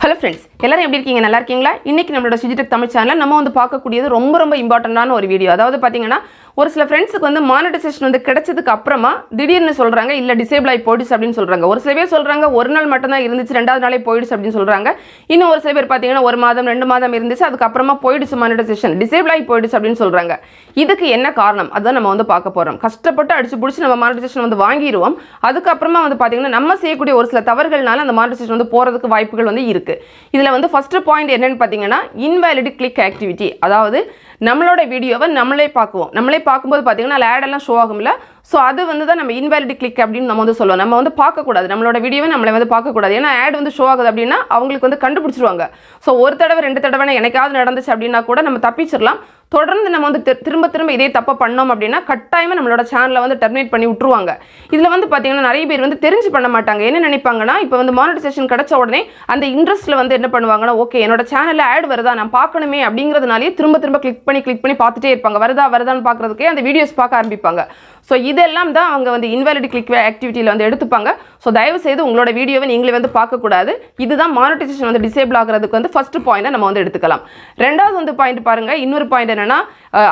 Hello friends, எல்லாரும் எப்படி இருக்கீங்க? நல்லா இருக்கீங்களா? இன்னைக்கு நம்மளோட Shiji தமிழ் சேனல்ல நம்ம வந்து பார்க்கக்கூடியது ரொம்ப இம்பார்ட்டன்ட்டான ஒரு வீடியோ. அதாவது பாத்தீங்கன்னா ஒரு சில ஃப்ரெண்ட்ஸ்க்கு வந்து மானிட்டைசேஷன் வந்து கிடைச்சதுக்கு அப்புறமா திடீர்னு சொல்றாங்க இல்ல டிசேபிள் ஆயி போயிடுச்சு அப்படினு சொல்றாங்க. ஒரு சில பேர் சொல்றாங்க ஒரு நாள் மட்டும் தான் இருந்துச்சு ரெண்டாவது நாளே போயிடுச்சு அப்படினு சொல்றாங்க. இன்னும் ஒரு சில பேர் பாத்தீங்கன்னா ஒரு மாதம் 2 மாதம் இருந்துச்சு அதுக்கு அப்புறமா போயிடுச்சு மானிட்டைசேஷன் டிசேபிள் ஆயி போயிடுச்சு அப்படினு சொல்றாங்க. இதுக்கு என்ன காரணம்? அத நம்ம வந்து பார்க்க போறோம். கஷ்டப்பட்டு அடிச்சு புடிச்சு நம்ம மானிட்டைசேஷன் வந்து வாங்கிடுவோம். அதுக்கு அப்புறமா வந்து பாத்தீங்கன்னா நம்ம செய்யக்கூடிய ஒரு சில தவறுகள்னால அந்த மானிட்டைசேஷன் வந்து போறதுக்கு வாய்ப்புகள் வந்து இருக்கு. இதுல வந்து ஃபர்ஸ்ட் பாயிண்ட் என்னன்னு பாத்தீங்கன்னா இன்வாலிட் கிளிக் ஆக்டிவிட்டி. அதாவது நம்மளோட வீடியோவை நம்மளே பார்க்குவோம். நம்மளே பார்க்கும்போது பாத்தீங்கன்னா ஆட் எல்லாம் ஷோ ஆகும்ல. சோ அது வந்து தான் நம்ம இன்வாலிட் கிளிக் அப்படினு நம்ம வந்து சொல்லுவோம். நம்ம வந்து பார்க்க கூடாது. நம்மளோட வீடியோவை நம்மளே வந்து பார்க்க கூடாது. ஏன்னா ஆட் வந்து ஷோ ஆகுது அப்படினா அவங்களுக்கு வந்து கண்டுபிடிச்சிருவாங்க. சோ ஒரு தடவை ரெண்டு தடவை எனக்காவது நடந்துச்சு அப்படினா கூட நம்ம தப்பிச்சிரலாம். தொடர்ந்து நம்ம வந்து திரும்ப இதே தப்ப பண்ணோம் அப்படினா கட்டாயமா நம்மளோட சேனலை வந்து டெர்மினேட் பண்ணி விட்டுருவாங்க. இதுல வந்து பாத்தீங்கன்னா நிறைய பேர் வந்து தெரிஞ்சு பண்ண மாட்டாங்க. என்ன நினைப்பாங்கன்னா இப்போ வந்து மானிட்டைசேஷன் கிடைச்ச உடனே அந்த இன்ட்ரெஸ்ட்ல வந்து என்ன பண்ணுவாங்கன்னா ஓகே என்னோட சேனல்ல ஆட் வருதா நான் பார்க்கணுமே அப்படிங்கிறதுனாலே திரும்ப கிளிக் பண்ணி பார்த்துட்டே இருப்பாங்க. வருதான்னு பார்க்கிறதுக்கே அந்த வீடியோஸ் பார்க்க ஆரம்பிப்பாங்க. ஸோ இதெல்லாம் தான் அவங்க வந்து இன்வாலிட் கிளிக் ஆக்டிவிட்டியில் வந்து எடுத்துப்பாங்க. ஸோ தயவு செய்து உங்களோட வீடியோவை நீங்களே வந்து பார்க்கக்கூடாது. இதுதான் மானிட்டைசேஷன் வந்து டிசேபிள் ஆகிறதுக்கு வந்து ஃபர்ஸ்ட் பாயிண்டை நம்ம வந்து எடுத்துக்கலாம். ரெண்டாவது வந்து பாயிண்ட் பாருங்க. இன்னொரு பாயிண்ட் என்னன்னா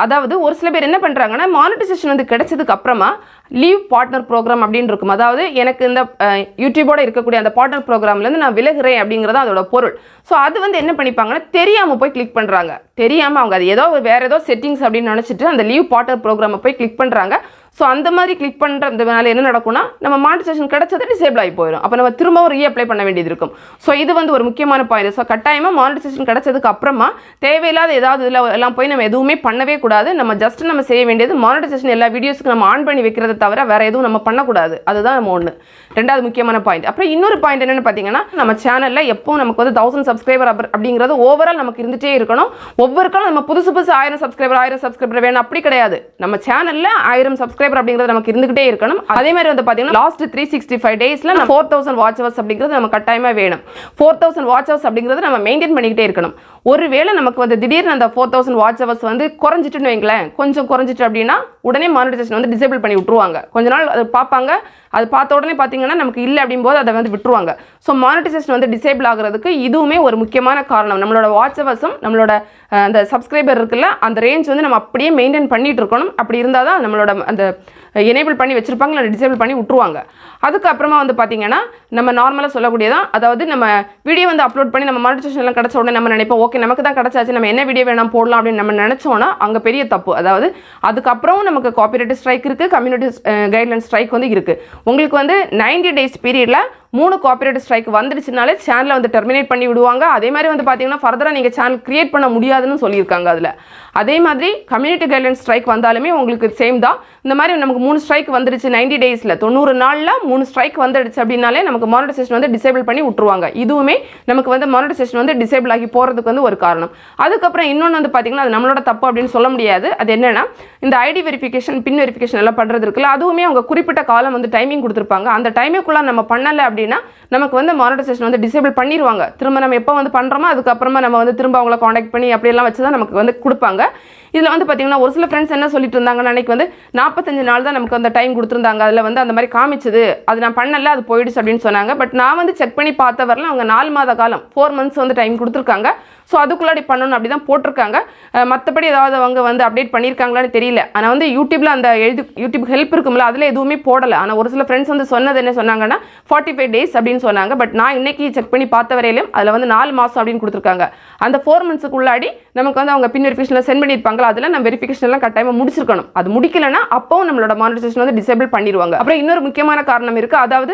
அதாவது ஒரு சில பேர் என்ன பண்ணுறாங்கன்னா மானிட்டைசேஷன் வந்து கிடைச்சதுக்கு அப்புறமா லீவ் பார்ட்னர் ப்ரோக்ராம் அப்படின்னு இருக்கும். அதாவது எனக்கு இந்த யூடியூபோட இருக்கக்கூடிய அந்த பார்ட்னர் ப்ரோக்ராம்லேருந்து நான் விலகுறேன் அப்படிங்கிறது அதோட பொருள். ஸோ அது வந்து என்ன பண்ணிப்பாங்கன்னா தெரியாமல் போய் கிளிக் பண்ணுறாங்க. தெரியாமல் அவங்க அது ஏதோ வேறு ஏதோ செட்டிங்ஸ் அப்படின்னு நினச்சிட்டு அந்த லீவ் பார்ட்னர் ப்ரோக்ராமை போய் கிளிக் பண்ணுறாங்க. ஸோ அந்த மாதிரி கிளிக் பண்ணுறதுனால என்ன நடக்கும்னா நம்ம மானிட்டைசேஷன் கிடைச்சது டிசேபிள் ஆகி போயிடும். அப்போ நம்ம திரும்பவும் ரீஅப்ளை பண்ண வேண்டியது இருக்கும். ஸோ இது வந்து ஒரு முக்கியமான பாயிண்ட். ஸோ கட்டாயமாக மானிட்டைசேஷன் கிடைச்சதுக்கு அப்புறமா தேவையில்லாத ஏதாவது இதில் எல்லாம் போய் நம்ம எதுவுமே பண்ணவே கூடாது. நம்ம ஜஸ்ட் நம்ம செய்ய வேண்டியது மானிட்டைசேஷன் எல்லா வீடியோஸ்க்கு நம்ம ஆன் பண்ணி வைக்கிறத தவிர வேற எதுவும் நம்ம பண்ணக்கூடாது. அதுதான் நம்ம ஒன்று. ரெண்டாவது முக்கியமான பாயிண்ட். அப்புறம் இன்னொரு பாயிண்ட் என்னன்னு பார்த்தீங்கன்னா நம்ம சேனலில் எப்போ நமக்கு வந்து 1000 சப்ஸ்கிரைபர் அப்படிங்கிறது ஓவரால் நமக்கு இருந்துகிட்டே இருக்கணும். ஒவ்வொரு காலம் நம்ம புதுசு 1000 சப்ஸ்கிரைபர் வேணும் அப்படி கிடையாது. நம்ம சேனலில் 1000 சப்ஸ்கிரைபர் அப்படிங்கிறது நமக்கு இருந்துகிட்டே இருக்கணும். அதே மாதிரி வந்து பாத்தீங்கன்னா லாஸ்ட் 365 டேஸ்ல 4000 வாட்ச் ஹவர்ஸ் அப்படிங்கிறது நம்ம கட்டாயமா வேணும். 4000 வாட்ச் ஹவர்ஸ் அப்படிங்கிறது நம்ம மெயின்டைன் பண்ணிக்கிட்டே இருக்கணும். ஒருவேளை நமக்கு வந்து திடீர்னு அந்த 4000 வாட்ச் ஹவர்ஸ் வந்து குறைஞ்சிட்டுன்னு வைங்களேன், கொஞ்சம் குறைஞ்சிட்டு அப்படின்னா உடனே மானிட்டைசேஷன் வந்து டிசேபிள் பண்ணி விட்டுருவாங்க. கொஞ்ச நாள் அது பார்ப்பாங்க. அது பார்த்த உடனே பார்த்தீங்கன்னா நமக்கு இல்லை அப்படிங்கும்போது அதை வந்து விட்டுருவாங்க. ஸோ மானிட்டைசேஷன் வந்து டிசேபிள் ஆகிறதுக்கு இதுவுமே ஒரு முக்கியமான காரணம். நம்மளோட வாட்ச் ஹவர்ஸும் நம்மளோட அந்த சப்ஸ்கிரைபர் இருக்குல்ல அந்த ரேஞ்ச் வந்து நம்ம அப்படியே மெயின்டைன் பண்ணிட்டு இருக்கணும். அப்படி இருந்தால் தான் நம்மளோட அந்த எனேபிள் பண்ணி வச்சிருப்பாங்க இல்லை டிசேபிள் பண்ணி விட்டுருவாங்க. அதுக்கப்புறமா வந்து பார்த்தீங்கன்னா நம்ம நார்மலாக சொல்லக்கூடியதான். அதாவது நம்ம வீடியோ வந்து அப்லோட் பண்ணி நம்ம மானிட்டைசேஷன்லாம் கிடச்ச உடனே நம்ம நினைப்போம் ஓகே நமக்கு தான் கிடச்சாச்சு நம்ம என்ன வீடியோ வேணாம் போடலாம் அப்படின்னு நம்ம நினச்சோன்னா அங்கே பெரிய தப்பு. அதாவது அதுக்கப்புறம் நமக்கு காப்பிரைட் ஸ்ட்ரைக் இருக்குது, கம்யூனிட்டி கைட்லைன் ஸ்ட்ரைக் வந்து இருக்குது. உங்களுக்கு வந்து 90 டேஸ் பீரியடில் 3 காப்பிரைட் ஸ்ட்ரைக் வந்துடுச்சுனாலே சேனலை வந்து டெர்மினேட் பண்ணி விடுவாங்க. அதே மாதிரி வந்து பார்த்தீங்கன்னா ஃபர்தராக நீங்கள் சேனல் கிரியேட் பண்ண முடியாதுன்னு சொல்லியிருக்காங்க அதில். அதே மாதிரி கம்யூனிட்டி கைட்லைன் ஸ்ட்ரைக் வந்தாலுமே உங்களுக்கு சேம் தான். இந்த மாதிரி நமக்கு 3 ஸ்ட்ரைக் வந்துடுச்சு 90 டேஸில் 90 நாளில் 3 ஸ்ட்ரைக் வந்துடுச்சு அப்படின்னாலே நமக்கு மானிட்டைசேஷன் வந்து டிசேபிள் பண்ணி விட்டுருவாங்க. இதுவுமே நமக்கு வந்து மானிட்டைசேஷன் வந்து டிசேபிள் ஆகி போகிறதுக்கு வந்து ஒரு காரணம். அதுக்கப்புறம் இன்னொன்று வந்து பார்த்தீங்கன்னா அது நம்மளோட தப்பு அப்படின்னு சொல்ல முடியாது. அது என்னன்னா இந்த ஐடி வெரிஃபிகேஷன் பின் வெரிஃபிகேஷன் எல்லாம் பண்ணுறது இருக்குல்ல அதுவுமே அவங்க குறிப்பிட்ட காலம் வந்து டைமிங் கொடுத்துருப்பாங்க. அந்த டைமுக்குள்ளே நம்ம பண்ணலை அப்படின்னா நமக்கு வந்து மானிட்டைசேஷன் வந்து டிசேபிள் பண்ணிடுவாங்க. திரும்ப நம்ம எப்போ வந்து பண்ணுறோமோ அதுக்கப்புறமா நம்ம வந்து திரும்ப அவங்கள காண்டாக்ட் பண்ணி அப்படியெல்லாம் வச்சு தான் நமக்கு வந்து கொடுப்பாங்க. இதில் வந்து பார்த்தீங்கன்னா ஒரு சில ஃப்ரெண்ட்ஸ் என்ன சொல்லிட்டு இருந்தாங்கன்னா அன்றைக்கி வந்து 45 நாள் தான் நமக்கு அந்த டைம் கொடுத்துருந்தாங்க. அதில் வந்து அந்த மாதிரி காமிச்சது அது நான் பண்ணல அது போயிடுச்சு அப்படின்னு சொன்னாங்க. பட் நான் வந்து செக் பண்ணி பார்த்த வரலாம் அவங்க 4 மாத காலம் 4 months வந்து டைம் கொடுத்துருக்காங்க. ஸோ அதுக்குள்ளாடி பண்ணணும் அப்படி தான் போட்டிருக்காங்க. மற்றபடி ஏதாவது அவங்க வந்து அப்டேட் பண்ணியிருக்காங்களான்னு தெரியல. ஆனால் வந்து யூடியூப்பில் அந்த யூடியூப் ஹெல்ப் இருக்கும்ல அதில் எதுவுமே போடலை. ஆனால் ஒரு சில ஃப்ரெண்ட்ஸ் வந்து சொன்னது என்ன சொன்னாங்கன்னா 45 டேஸ் அப்படின்னு சொன்னாங்க. பட் நான் இன்னைக்கு செக் பண்ணி பார்த்த வரையிலும் அதில் வந்து 4 மாதம் அப்படின்னு கொடுத்துருக்காங்க. அந்த 4 monthsக்குள்ளாடி நமக்கு வந்து அவங்க பின் வெரிஃபிகேஷனில் சென்ட் பண்ணியிருப்பாங்க. அதில் நம்ம வெரிஃபிகேஷன் எல்லாம் கட்டாயமாக முடிச்சிருக்கணும். அது முடிக்கலைன்னா அப்பவும் நம்மளோட மானிட்டைசேஷன் வந்து டிசேபிள் பண்ணிடுவாங்க. அப்புறம் இன்னொரு முக்கியமான காரணம் இருக்குது. அதாவது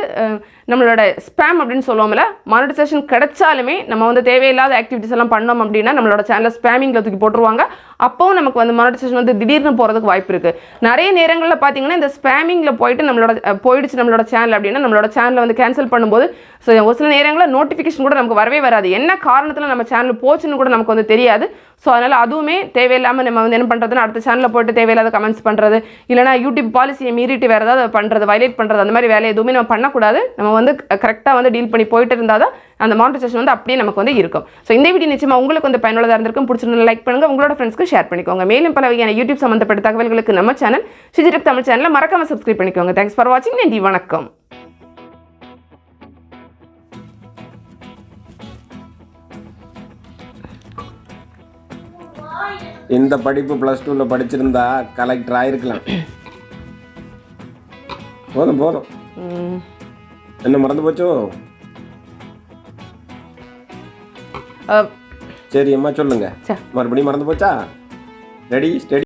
நம்மளோட ஸ்பேம் அப்படின்னு சொல்லுவோம்ல மானிட்டைசேஷன் கிடைச்சாலுமே நம்ம வந்து தேவையில்லாத ஆக்டிவிட்டிஸ் எல்லாம் பண்ணோம் அப்படின்னா நம்மளோட சேனலை ஸ்பேமிங்கில் தூக்கி போட்டுருவாங்க. அப்போவும் நமக்கு வந்து மானிட்டைசேஷன் வந்து திடீர்னு போகிறதுக்கு வாய்ப்பு இருக்குது. நிறைய நேரங்களில் பார்த்தீங்கன்னா இந்த ஸ்பேமிங்கில் போயிட்டு போயிடுச்சு நம்மளோட சேனல் அப்படின்னா நம்மளோட சேனலை வந்து கேன்சல் பண்ணும்போது ஒரு சில நேரங்களில் நோட்டிஃபிகேஷன் கூட நமக்கு வரவே வராது. என்ன காரணத்தில் நம்ம சேனல் போச்சுன்னு கூட நமக்கு வந்து தெரியாது. ஸோ அதனால் அதுவுமே தேவையில்லாமல் நம்ம வந்து என்ன பண்ணுறதுன்னா அடுத்த சேனலில் போய்ட்டு தேவையில்லாத கமெண்ட்ஸ் பண்ணுறது இல்லைனா யூடியூப் பாலிசியை மீறிட்டு வேறு ஏதாவது பண்ணுறது வயலேட் பண்ணுறது அந்த மாதிரி வேலை எதுவுமே நம்ம பண்ணக்கூடாது. நம்ம வந்து கரெக்டாக வந்து டீல் பண்ணி போயிட்டு இருந்தால் தான் அந்த மானிட்டைசேஷன் வந்து அப்படியே நமக்கு வந்து இருக்கும். ஸோ இந்த வீடியோ நிச்சயமாக உங்களுக்கு வந்து பயனுள்ளதாக இருந்திருக்கும். பிடிச்சிருந்தா லைக் பண்ணுங்கள், உங்களோட ஃப்ரெண்ட்ஸ்க்கு ஷேர் பண்ணிக்கோங்க. மேலும் பல வகையான யூடியூப் சம்மந்தப்பட்ட தகவல்களுக்கு நம்ம சேனல் ஷிஜி தமிழ் சேனலை மறக்காமல் சப்ஸ்கிரைப் பண்ணிக்கோங்க. தேங்க்ஸ் ஃபார் வாட்சிங். நன்றி, வணக்கம். இந்த படிப்பு ப்ளஸ் 2ல் படிச்சிருந்தா கலெக்டர் ஆயிருக்கலாம். போதும் போதும். என்ன மறந்து போச்சோ? சரி அம்மா சொல்லுங்க. மறுபடியும் மறந்து போச்சா? Ready steady.